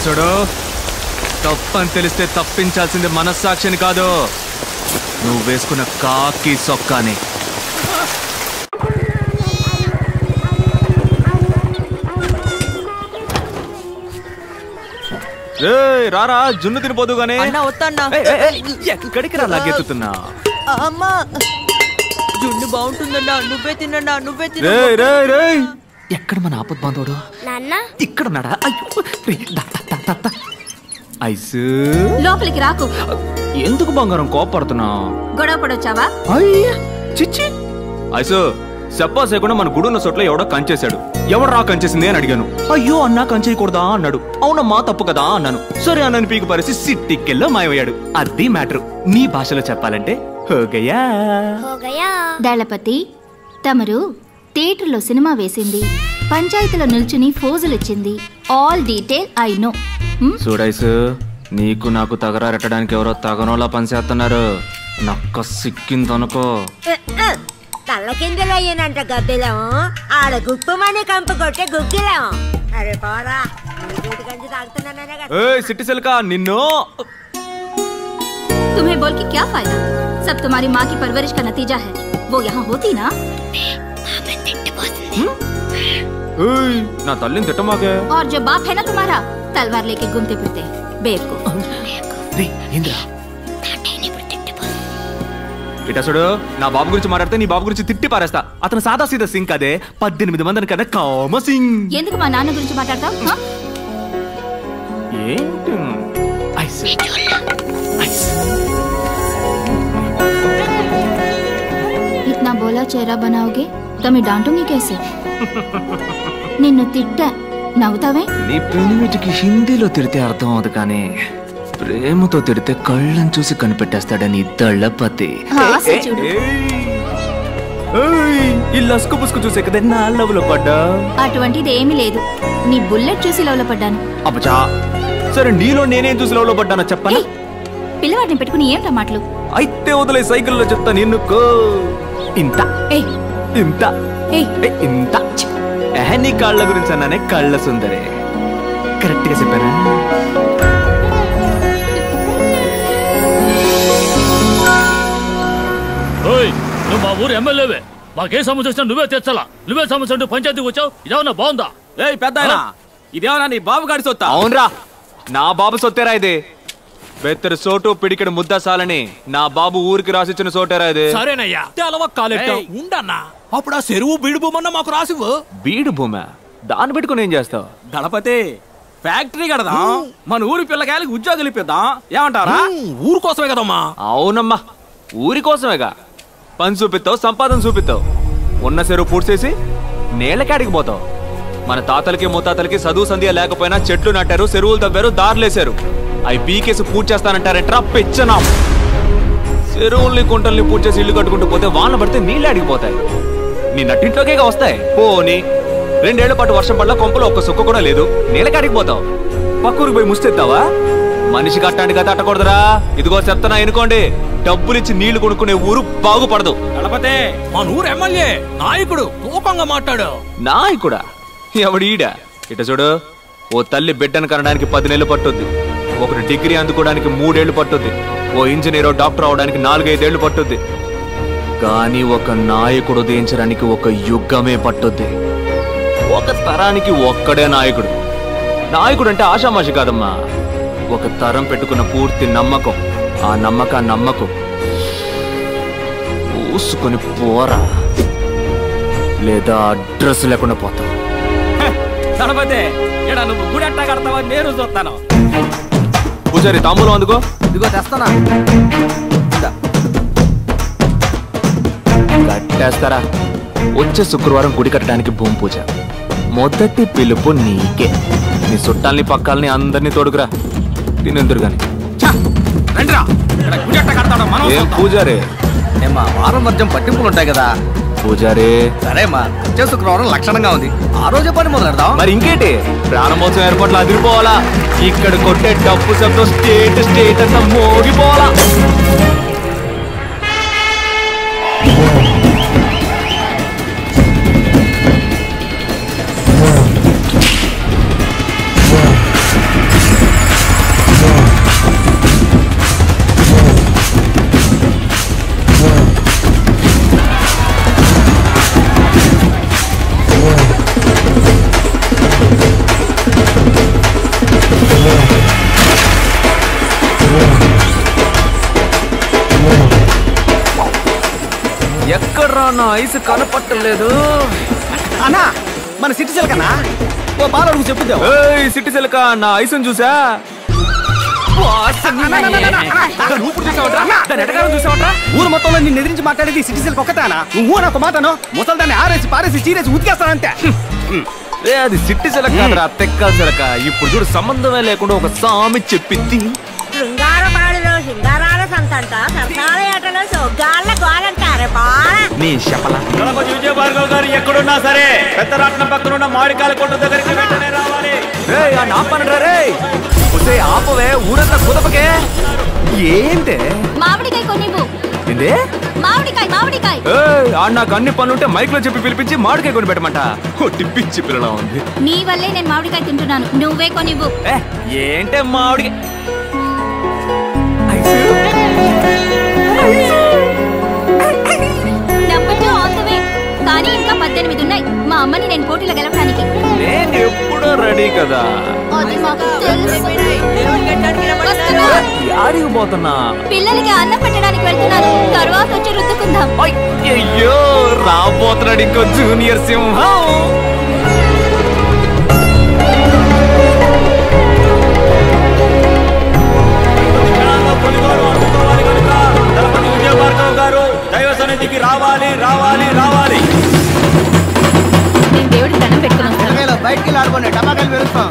చూడు, తప్పని తెలిస్తే తప్పించాల్సింది మనస్సాక్షిని కాదు, నువ్వు వేసుకున్న కాకి సొక్కాని. రారా, జున్ను తినిపోదు గానీ. ఎక్కడికి రా లాగెత్తుతున్నా? అమ్మా, జున్ను బాగుంటుందన్నా, నువ్వే తిన్నా, నువ్వే తిన్నా. ఎక్కడ మన ఆపద్ బాంధవుడు? ఇక్కడ ఉన్నాడా? ఐసు లోపలికి రాకు. ఎందుకు బంగారం కోపడుతున్నావు? గొడవ పడొచ్చావా? చిచ్చి ఐసు, చెప్పా చేయకుండా మన గుడున్న చోట్ల ఎవడో కంచేశాడు. ఎవడు రా కంచేసింది అని అడిగాను. అయ్యో అన్నా కంచేయకూడదా అన్నాడు. అవునమ్మా తప్పు కదా అన్నాను. సరే అన్నని పీకి పరిసి సిట్టికెళ్ళో మాయమయ్యాడు. అది మ్యాటర్. నీ భాషలో చెప్పాలంటే హోగయా. దళపతి, తమరు థియేటర్లో సినిమా వేసింది, పంచాయతీలో నిల్చుని ఫోజులిచ్చింది, ఆల్ డీటెయిల్ ఐ నో. చూడైసు, నీకు నాకు తగరారెట్టడానికి ఎవరో తగనోలా పనిచేస్తున్నారు. నక్క సిక్కిందనుకో. తల్లకిందులు అయ్యానంట గద్దెలం, ఆడ గుప్పమని కంపు కొట్టే గుగ్గిలం. అరే పోరా, సిట్టి సిల్కా నిన్ను. तुम्हें बोल के क्या फायदा? सब तुम्हारी माँ की परवरिश का नतीजा है. वो यहाँ होती ना. ना तल्लीन तिट्टमाके. और जो बाप है ना तुम्हारा, तलवार लेके घूमते फिरते बेवकूफ. इंद्रा ఇట చూడు, నా బాబు గురించి మాట్లాడితే నీ బాబు గురించి తిట్టి పారేస్తా. అతను సాదా సీదా సింగ్ అదే, 18 మందిని కదా కామ సింగ్. ఎందుకు మా నాన్న గురించి మాట్లాడతావు? ఏంటి इतना बोला चेहरा बनाओगे तो मैं डांटूंगी कैसे? నిన్ను తిట్టా, నవ్వుతావే? నీ పెనిమిటికి హిందీలో తిడితే అర్థం అవదు, కానీ ప్రేమతో తిడితే కళ్ళని చూసి కనిపెట్టేస్తాడని దళపతి. ఈ లస్కు పుస్కు చూసే కదా నా లవ్ లో పడ్డా. అటువంటిది ఏమీ లేదు, నీ బుల్లెట్ చూసి లవ్ లో పడ్డాను. అబ్బా, సరే నీలో నేనేం చూసి లవ్ లో పడ్డానో చెప్పనా? పిల్లవాడిని పెట్టుకుని ఏంటా మాటలు? అయితే వదిలే, సైకిల్లో చెప్తా. నిన్నుకో ఇంత ఇంత ఇంత నీ కాళ్ళ గురించి అన్నానే, కళ్ళ సుందరే. కరెక్ట్ గా చెప్పానా? నువ్వు మా ఊరు ఎమ్మెల్యేవే, మాకే సమస్య వచ్చినా నువ్వే తెచ్చాలా. నువ్వే సమస్య అంటూ పంచాయతీకి వచ్చావు. ఇదేమన్నా బాగుందా? పెద్ద ఇదేమన్నా నీ బాబు గాడి సొత్తా? అవునరా, నా బాబు సొత్తేరా ఇది. బెత్తరు సోటు పిడికిడు ముద్ద సాలని నా బాబు ఊరికి రాసిచ్చిన సోటేరా ఇది. సరేనయ్యా, ఉండన్నా. అప్పుడు ఆ చెరువు బీడు భూమన్నా మాకు రాసివ్వు. బీడు భూమా? దాన్ని పెట్టుకుని ఏం చేస్తావు? దళపతి, ఫ్యాక్టరీ కడదాం, మన ఊరి పిల్లకాయలకి ఉద్యోగాలు ఇప్పిద్దాం. ఏమంటారా? ఊరు కోసమే కదమ్మా. అవునమ్మా, ఊరి కోసమేగా. పని చూపిస్తావు, సంపాదన చూపిస్తావు. ఉన్న చెరువు పూడ్చేసి నేలకాడికి పోతావు. మన తాతలకి ముత్తాతలకి చదువు సంధ్య లేకపోయినా చెట్లు నాటారు, చెరువులు తవ్వారు, దారులేశారు. అవి పీకేసి పూజ చేస్తానంటారంటరా పెచ్చనా. చెరువుల్ని కుంటల్ని పూజ చేసి ఇల్లు కట్టుకుంటూ పోతే వాన పడితే నీళ్ళు అడిగిపోతాయి. నీ నట్టింట్లోకే వస్తాయి. పోనీ 2 ఏళ్ల పాటు వర్షం పడలా, కొంపలో ఒక్క సుక్క కూడా లేదు, నీళ్ళకాడికి పోతావు. పక్కూరికి పోయి ముస్తెత్తావా? మనిషి కట్టడానికి గత అట్టకూడదురా. ఇదిగో చెప్తానా ఎనుకోండి, డబ్బులిచ్చి నీళ్లు కొనుక్కునే ఊరు బాగుపడదు. దళపతి, మన ఊరు ఎమ్మెల్యే నాయకుడు తూకంగా మాట్లాడు. నాయకుడా? ఎవడీడా? ఇట చూడు, ఓ తల్లి బిడ్డను కనడానికి 10 నెలలు పట్టుద్ది. ఒకటి డిగ్రీ అందుకోవడానికి 3 ఏళ్లు పట్టుద్ది. ఓ ఇంజనీరో డాక్టర్ అవడానికి 4-5 ఏళ్లు పట్టుద్ది. కానీ ఒక నాయకుడు ఉదయించడానికి ఒక యుగమే పట్టుద్ది. ఒక తరానికి ఒక్కడే నాయకుడు. నాయకుడు అంటే ఆషామాషి కాదమ్మా. ఒక తరం పెట్టుకున్న పూర్తి నమ్మకం. ఆ నమ్మకం ఊసుకొని పోరా, లేదా అడ్రస్ లేకుండా పోతావు. దళపతి, ఇక్కడ నువ్వు గుడి అట్టా కడతావా? నేను చూస్తాను. పూజారి, తాంబూలం అందుకో. ఇదిగో తెస్తానా. కట్టేస్తారా? వచ్చే శుక్రవారం గుడి కట్టడానికి భూమి పూజ. మొదటి పిలుపు నీకే. నీ చుట్టాలని పక్కాలని అందరినీ తోడుకురా. తినెందురు గాని. ఏం పూజారి? వారం వర్జం పట్టింపులు ఉంటాయి కదా పూజారి. సరేమ్మా, వచ్చే శుక్రవారం లక్షణంగా ఉంది. ఆ రోజే పని మొదలు పెడదాం. మరి ఇంకేంటి, ప్రాణమోత్సవం ఏర్పాట్లు అదిరిపోవాలా. ఇక్కడ కొట్టే డప్పు శబ్దం స్టేట్ అంతా మోగిపోవాలా. నా ఐస్ కనపట్టలేదు. అన్నా మన సిటీ సిల్కనా ఓ పాలు అడుగు చెప్పుద్దాం. సిటీ సిల్క నా ఐసుని చూసా. ఊరు మొత్తంలో నిన్ను ఎదిరించి మాట్లాడేది సిటీ సిల్క్ ఒక్కతానా? నువ్వు నాకు మాటను ముసల్దాన్ని ఆరేసి పారేసి చీరేసి ఉతికేస్తానంతే. అది సిట్టి సిలక కాదురా, తెక్క సిలక. ఇప్పుడు చూడు సంబంధమే లేకుండా ఒక సామి చెప్పింది. శృంగారపాడులో శృంగారాల సంతంట సరసాల ఏటలో సొగ్గాళ్ళ గోలంటారు బాల. నీ చెప్పలా విజయ భార్గవ్ గారు ఎక్కడున్నా సరే పెద్దరాట్నం పక్కన ఉన్న మామిడికాయల కొట్టు దగ్గరికి వెంటనే రావాలి. ఆపవే, ఊరంతా కుదపకే. ఏంటే మామిడికాయ కొనివ్వు. ఏందే మామిడికాయ మామిడికాయ. నాకు అన్ని పనులుంటే మైక్ లో చెప్పి పిలిపించి మామిడికాయ కొని పెట్టమంట. పిచ్చి పిల్లలా ఉంది. నీ వల్లే నేను మామిడికాయ తింటున్నాను, నువ్వే కొనివ్వు. ఏంటే మామిడి నెంబర్ 2 ఆన్ ద వే. కానీ ఇంకా 18 ఉన్నాయి. మా అమ్మని నేను పోటీలో గెలవడానికి. నేను ఎప్పుడూ రెడీ కదా. అది మాకు తెలుసు. దేవుడి గడ్డానికి రమ్మంటున్నారు. యాడికి పోతున్నా? పిల్లలకి అన్నం పెట్టడానికి వెళ్తున్నాను. తర్వాత వచ్చి రుద్దుకుందాం. అయ్యో రాబోతున్నాడు ఇంకో జూనియర్ సింహం. విజయ భార్గవ్ గారు దైవ సన్నిధికి రావాలి రావాలి రావాలి. నేను దేవుడికి దండం పెట్టుకుని వస్తాను. బయటికి ఆడుకోండి, టమాకాయలు పెరుగుతాం.